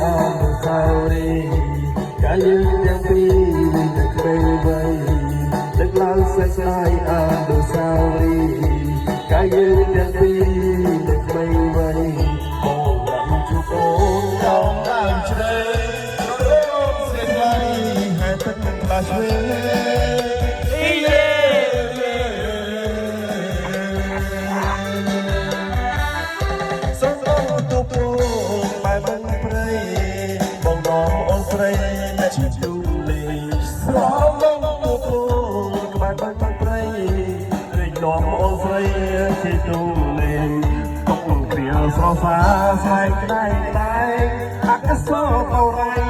អនុស្សាវរីយ៍កាយយើងទាំងពីរតែក្មេងវ័យដឹកឡើងសេចក្ដីអនុស្សាវរីយ៍កាយយើងទាំងពីរតែក្មេងវ័យបងឡើងជួបអូនដល់ដើមជ្រៅរំសេចក្ដីហេតុទឹកនឹងផ្លាស់ឆ្វេជាទូលេស្រលងមកគូក្បែរបាត់ព្រៃរីកនាំអូនស្រីជាទូលេទុកគ្រាស្រសាស្បែកដៃអកសោអរ៉ៃ